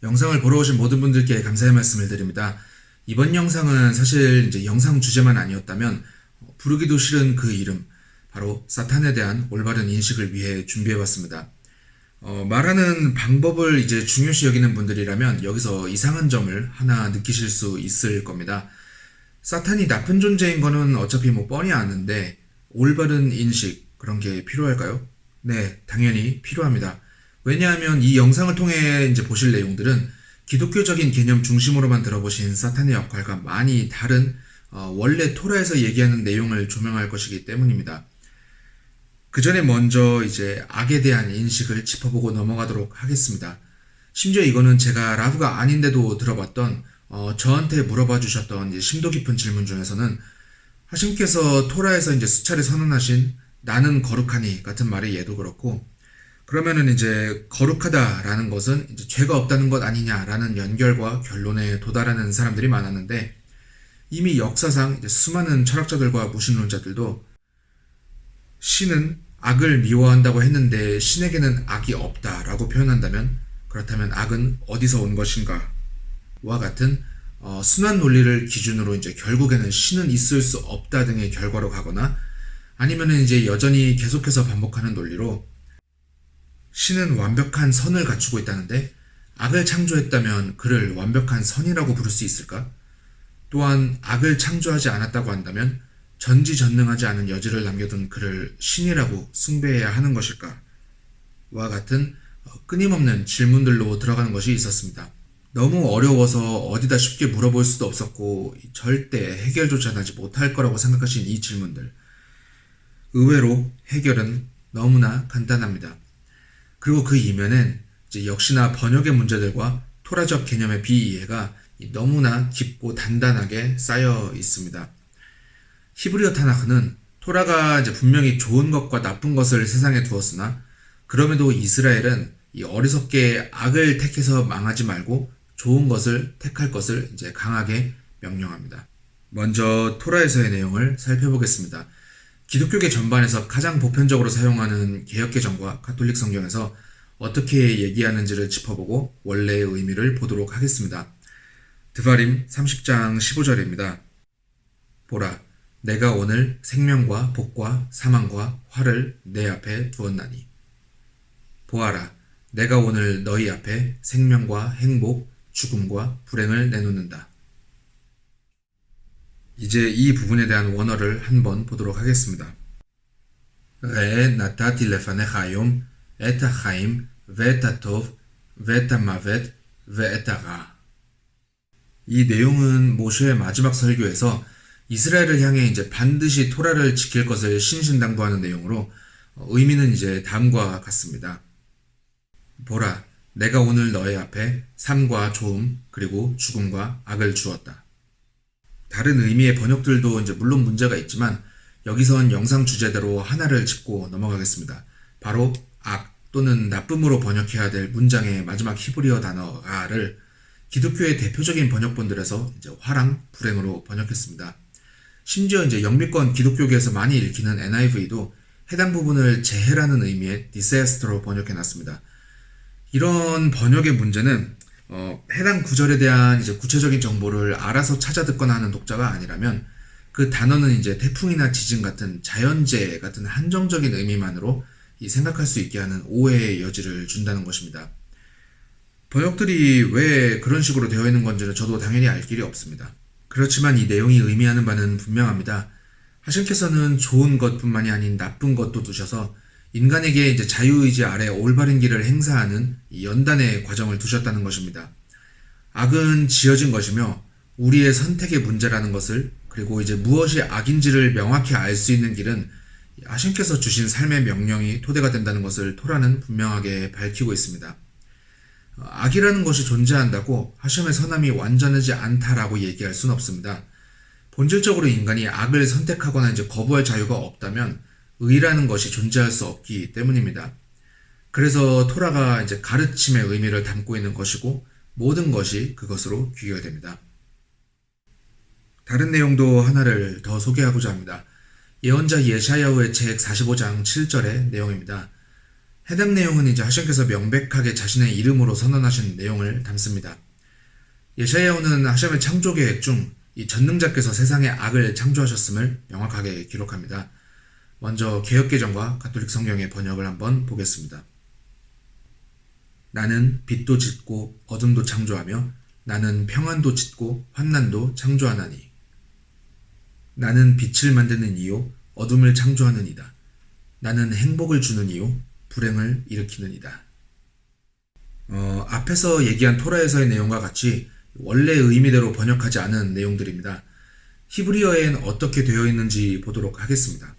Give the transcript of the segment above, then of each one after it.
영상을 보러 오신 모든 분들께 감사의 말씀을 드립니다. 이번 영상은 사실 이제 영상 주제만 아니었다면 부르기도 싫은 그 이름, 바로 사탄에 대한 올바른 인식을 위해 준비해봤습니다. 말하는 방법을 이제 중요시 여기는 분들이라면 여기서 이상한 점을 하나 느끼실 수 있을 겁니다. 사탄이 나쁜 존재인 거는 어차피 뻔히 아는데 올바른 인식 그런 게 필요할까요? 네, 당연히 필요합니다. 왜냐하면 이 영상을 통해 이제 보실 내용들은 기독교적인 개념 중심으로만 들어보신 사탄의 역할과 많이 다른 원래 토라에서 얘기하는 내용을 조명할 것이기 때문입니다. 그 전에 먼저 이제 악에 대한 인식을 짚어보고 넘어가도록 하겠습니다. 심지어 이거는 제가 라브가 아닌데도 들어봤던 저한테 물어봐 주셨던 이제 심도 깊은 질문 중에서는 하심께서 토라에서 이제 수차례 선언하신 나는 거룩하니 같은 말의 예도 그렇고, 그러면은 이제 거룩하다라는 것은 이제 죄가 없다는 것 아니냐라는 연결과 결론에 도달하는 사람들이 많았는데, 이미 역사상 이제 수많은 철학자들과 무신론자들도 신은 악을 미워한다고 했는데 신에게는 악이 없다라고 표현한다면, 그렇다면 악은 어디서 온 것인가? 와 같은 순환 논리를 기준으로 이제 결국에는 신은 있을 수 없다 등의 결과로 가거나, 아니면은 이제 여전히 계속해서 반복하는 논리로 신은 완벽한 선을 갖추고 있다는데 악을 창조했다면 그를 완벽한 선이라고 부를 수 있을까? 또한 악을 창조하지 않았다고 한다면 전지전능하지 않은 여지를 남겨둔 그를 신이라고 숭배해야 하는 것일까? 와 같은 끊임없는 질문들로 들어가는 것이 있었습니다. 너무 어려워서 어디다 쉽게 물어볼 수도 없었고 절대 해결조차 나지 못할 거라고 생각하신 이 질문들. 의외로 해결은 너무나 간단합니다. 그리고 그 이면엔 이제 역시나 번역의 문제들과 토라적 개념의 비이해가 너무나 깊고 단단하게 쌓여 있습니다. 히브리어 타나흐는 토라가 이제 분명히 좋은 것과 나쁜 것을 세상에 두었으나, 그럼에도 이스라엘은 이 어리석게 악을 택해서 망하지 말고 좋은 것을 택할 것을 이제 강하게 명령합니다. 먼저 토라에서의 내용을 살펴보겠습니다. 기독교계 전반에서 가장 보편적으로 사용하는 개역개정과 가톨릭 성경에서 어떻게 얘기하는지를 짚어보고 원래의 의미를 보도록 하겠습니다. 드바림 30장 15절입니다. 보라, 내가 오늘 생명과 복과 사망과 화를 내 앞에 두었나니. 보아라, 내가 오늘 너희 앞에 생명과 행복, 죽음과 불행을 내놓는다. 이제 이 부분에 대한 원어를 한번 보도록 하겠습니다. ראה נתתי לפניך היום את החיים ואת הטוב ואת המוות ואת הרע. 이 내용은 모세의 마지막 설교에서 이스라엘을 향해 이제 반드시 토라를 지킬 것을 신신당부하는 내용으로 의미는 이제 다음과 같습니다. 보라, 내가 오늘 너의 앞에 삶과 좋음 그리고 죽음과 악을 주었다. 다른 의미의 번역들도 이제 물론 문제가 있지만 여기선 영상 주제대로 하나를 짚고 넘어가겠습니다. 바로 악 또는 나쁨으로 번역해야 될 문장의 마지막 히브리어 단어 아를 기독교의 대표적인 번역본들에서 이제 화랑 불행으로 번역했습니다. 심지어 이제 영미권 기독교계에서 많이 읽히는 NIV도 해당 부분을 재해라는 의미의 disaster로 번역해놨습니다. 이런 번역의 문제는 해당 구절에 대한 이제 구체적인 정보를 알아서 찾아 듣거나 하는 독자가 아니라면 그 단어는 이제 태풍이나 지진 같은 자연재해 같은 한정적인 의미만으로 생각할 수 있게 하는 오해의 여지를 준다는 것입니다. 번역들이 왜 그런 식으로 되어 있는 건지는 저도 당연히 알 길이 없습니다. 그렇지만 이 내용이 의미하는 바는 분명합니다. 하신께서는 좋은 것뿐만이 아닌 나쁜 것도 두셔서 인간에게 이제 자유의지 아래 올바른 길을 행사하는 이 연단의 과정을 두셨다는 것입니다. 악은 지어진 것이며 우리의 선택의 문제라는 것을, 그리고 이제 무엇이 악인지를 명확히 알 수 있는 길은 하신께서 주신 삶의 명령이 토대가 된다는 것을 토라는 분명하게 밝히고 있습니다. 악이라는 것이 존재한다고 하심의 선함이 완전하지 않다라고 얘기할 수는 없습니다. 본질적으로 인간이 악을 선택하거나 이제 거부할 자유가 없다면 의라는 것이 존재할 수 없기 때문입니다. 그래서 토라가 이제 가르침의 의미를 담고 있는 것이고 모든 것이 그것으로 귀결됩니다. 다른 내용도 하나를 더 소개하고자 합니다. 예언자 예샤야후의 책 45장 7절의 내용입니다. 해당 내용은 이제 하셴께서 명백하게 자신의 이름으로 선언하신 내용을 담습니다. 예샤야후는 하셴의 창조 계획 중 이 전능자께서 세상에 악을 창조하셨음을 명확하게 기록합니다. 먼저 개역개정과 가톨릭 성경의 번역을 한번 보겠습니다. 나는 빛도 짓고 어둠도 창조하며 나는 평안도 짓고 환난도 창조하나니 나는 빛을 만드는 이요 어둠을 창조하는 이다. 나는 행복을 주는 이요 불행을 일으키는 이다. 앞에서 얘기한 토라에서의 내용과 같이 원래 의미대로 번역하지 않은 내용들입니다. 히브리어엔 어떻게 되어 있는지 보도록 하겠습니다.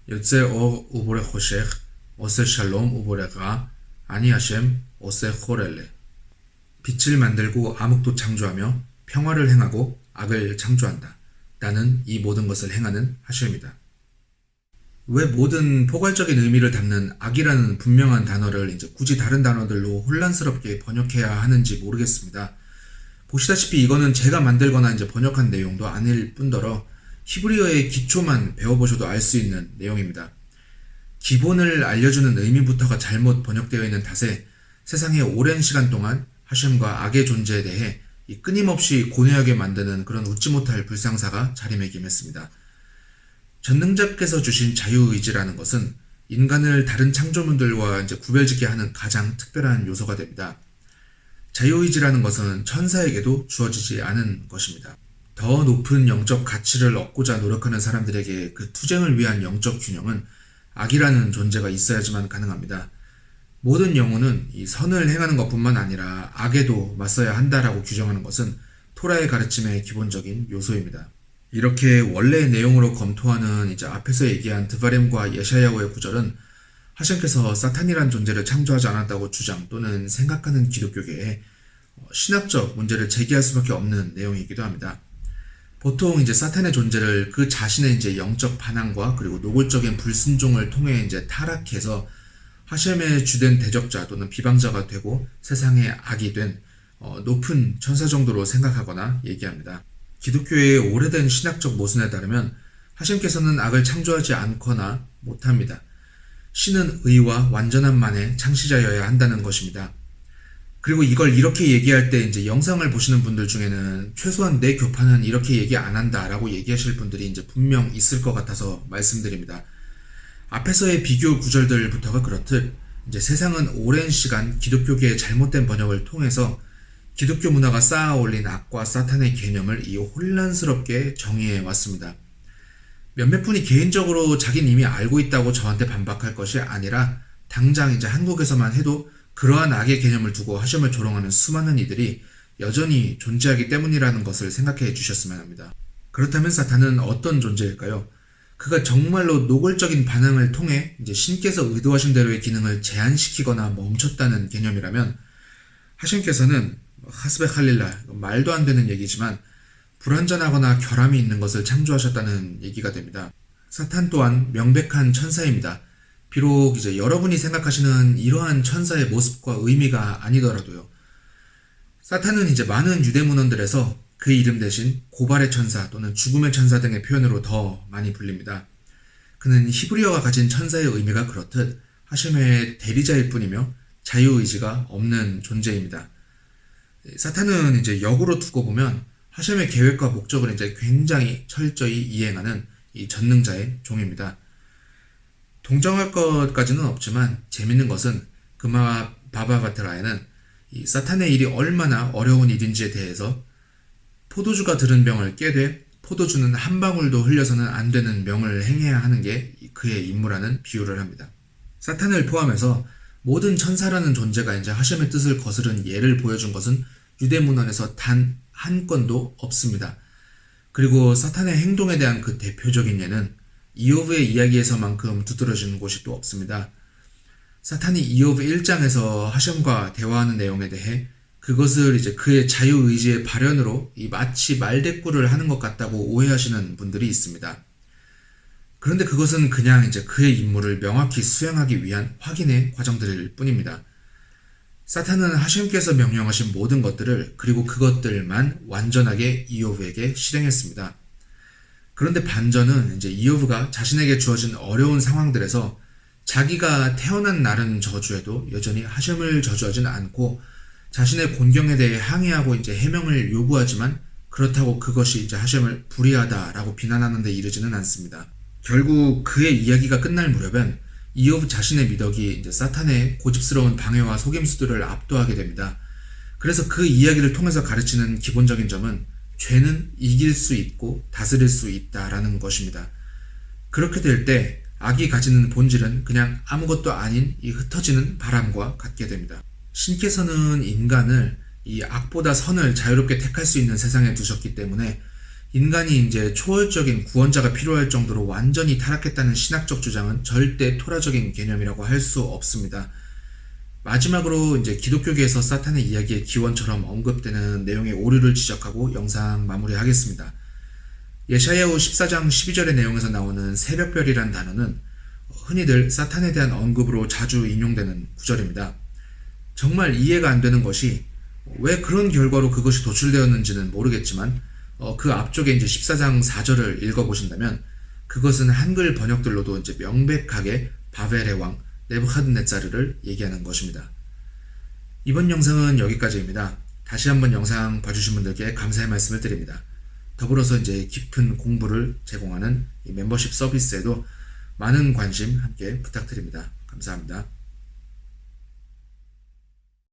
יוצא אור ובורא חושך, עושה שלום ובורא רע, אני השם עושה כל אלה. 빛을 만들고 암흑도 창조하며 평화를 행하고 악을 창조한다. 나는 이 모든 것을 행하는 하셴이다. 왜 모든 포괄적인 의미를 담는 악이라는 분명한 단어를 이제 굳이 다른 단어들로 혼란스럽게 번역해야 하는지 모르겠습니다. 보시다시피 이거는 제가 만들거나 이제 번역한 내용도 아닐 뿐더러 히브리어의 기초만 배워보셔도 알 수 있는 내용입니다. 기본을 알려주는 의미부터가 잘못 번역되어 있는 탓에 세상에 오랜 시간 동안 하셴과 악의 존재에 대해 끊임없이 고뇌하게 만드는 그런 웃지 못할 불상사가 자리매김했습니다. 전능자께서 주신 자유의지라는 것은 인간을 다른 창조물들과 이제 구별짓게 하는 가장 특별한 요소가 됩니다. 자유의지라는 것은 천사에게도 주어지지 않은 것입니다. 더 높은 영적 가치를 얻고자 노력하는 사람들에게 그 투쟁을 위한 영적 균형은 악이라는 존재가 있어야지만 가능합니다. 모든 영혼은 이 선을 행하는 것뿐만 아니라 악에도 맞서야 한다라고 규정하는 것은 토라의 가르침의 기본적인 요소입니다. 이렇게 원래의 내용으로 검토하는 이제 앞에서 얘기한 드바렘과 예샤야후의 구절은 하셴께서 사탄이란 존재를 창조하지 않았다고 주장 또는 생각하는 기독교계에 신학적 문제를 제기할 수밖에 없는 내용이기도 합니다. 보통 이제 사탄의 존재를 그 자신의 이제 영적 반항과 그리고 노골적인 불순종을 통해 이제 타락해서 하셴의 주된 대적자 또는 비방자가 되고 세상의 악이 된 높은 천사 정도로 생각하거나 얘기합니다. 기독교의 오래된 신학적 모순에 따르면 하셴께서는 악을 창조하지 않거나 못합니다. 신은 의와 완전함만의 창시자여야 한다는 것입니다. 그리고 이걸 이렇게 얘기할 때 이제 영상을 보시는 분들 중에는 최소한 내 교파는 이렇게 얘기 안 한다라고 얘기하실 분들이 이제 분명 있을 것 같아서 말씀드립니다. 앞에서의 비교 구절들부터가 그렇듯 이제 세상은 오랜 시간 기독교계의 잘못된 번역을 통해서 기독교 문화가 쌓아 올린 악과 사탄의 개념을 혼란스럽게 정의해 왔습니다. 몇몇 분이 개인적으로 자기는 이미 알고 있다고 저한테 반박할 것이 아니라 당장 이제 한국에서만 해도 그러한 악의 개념을 두고 하셴을 조롱하는 수많은 이들이 여전히 존재하기 때문이라는 것을 생각해 주셨으면 합니다. 그렇다면 사탄은 어떤 존재일까요? 그가 정말로 노골적인 반응을 통해 이제 신께서 의도하신 대로의 기능을 제한시키거나 멈췄다는 개념이라면 하셴께서는 하스베 칼릴라, 말도 안 되는 얘기지만 불완전하거나 결함이 있는 것을 창조하셨다는 얘기가 됩니다. 사탄 또한 명백한 천사입니다. 비록 이제 여러분이 생각하시는 이러한 천사의 모습과 의미가 아니더라도요. 사탄은 이제 많은 유대문헌들에서 그 이름 대신 고발의 천사 또는 죽음의 천사 등의 표현으로 더 많이 불립니다. 그는 히브리어가 가진 천사의 의미가 그렇듯 하셴의 대리자일 뿐이며 자유의지가 없는 존재입니다. 사탄은 이제 역으로 두고 보면 하셴의 계획과 목적을 이제 굉장히 철저히 이행하는 이 전능자의 종입니다. 동정할 것까지는 없지만 재밌는 것은 그마 바바바트라에는 이 사탄의 일이 얼마나 어려운 일인지에 대해서 포도주가 들은 병을 깨되 포도주는 한 방울도 흘려서는 안 되는 명을 행해야 하는 게 그의 임무라는 비유를 합니다. 사탄을 포함해서 모든 천사라는 존재가 이제 하셴의 뜻을 거스른 예를 보여준 것은 유대문헌에서 단 한 건도 없습니다. 그리고 사탄의 행동에 대한 그 대표적인 예는 이욥의 이야기에서만큼 두드러지는 곳이 또 없습니다. 사탄이 이욥 1장에서 하셴과 대화하는 내용에 대해 그것을 이제 그의 자유의지의 발현으로 마치 말대꾸를 하는 것 같다고 오해하시는 분들이 있습니다. 그런데 그것은 그냥 이제 그의 임무를 명확히 수행하기 위한 확인의 과정들일 뿐입니다. 사탄은 하셴께서 명령하신 모든 것들을 그리고 그것들만 완전하게 이욥에게 실행했습니다. 그런데 반전은 이제 이욥가 자신에게 주어진 어려운 상황들에서 자기가 태어난 날은 저주해도 여전히 하셴을 저주하지는 않고 자신의 곤경에 대해 항의하고 이제 해명을 요구하지만 그렇다고 그것이 이제 하셴을 불의하다라고 비난하는 데 이르지는 않습니다. 결국 그의 이야기가 끝날 무렵엔 이홉 자신의 미덕이 이제 사탄의 고집스러운 방해와 속임수들을 압도하게 됩니다. 그래서 그 이야기를 통해서 가르치는 기본적인 점은 죄는 이길 수 있고 다스릴 수 있다라는 것입니다. 그렇게 될 때 악이 가지는 본질은 그냥 아무것도 아닌 이 흩어지는 바람과 같게 됩니다. 신께서는 인간을 이 악보다 선을 자유롭게 택할 수 있는 세상에 두셨기 때문에 인간이 이제 초월적인 구원자가 필요할 정도로 완전히 타락했다는 신학적 주장은 절대 토라적인 개념이라고 할 수 없습니다. 마지막으로 이제 기독교계에서 사탄의 이야기의 기원처럼 언급되는 내용의 오류를 지적하고 영상 마무리하겠습니다. 예샤야후 14장 12절의 내용에서 나오는 새벽별이란 단어는 흔히들 사탄에 대한 언급으로 자주 인용되는 구절입니다. 정말 이해가 안 되는 것이 왜 그런 결과로 그것이 도출되었는지는 모르겠지만 그 앞쪽에 이제 14장 4절을 읽어보신다면 그것은 한글 번역들로도 이제 명백하게 바벨의 왕 네부카드네자르를 얘기하는 것입니다. 이번 영상은 여기까지입니다. 다시 한번 영상 봐주신 분들께 감사의 말씀을 드립니다. 더불어서 이제 깊은 공부를 제공하는 이 멤버십 서비스에도 많은 관심 함께 부탁드립니다. 감사합니다.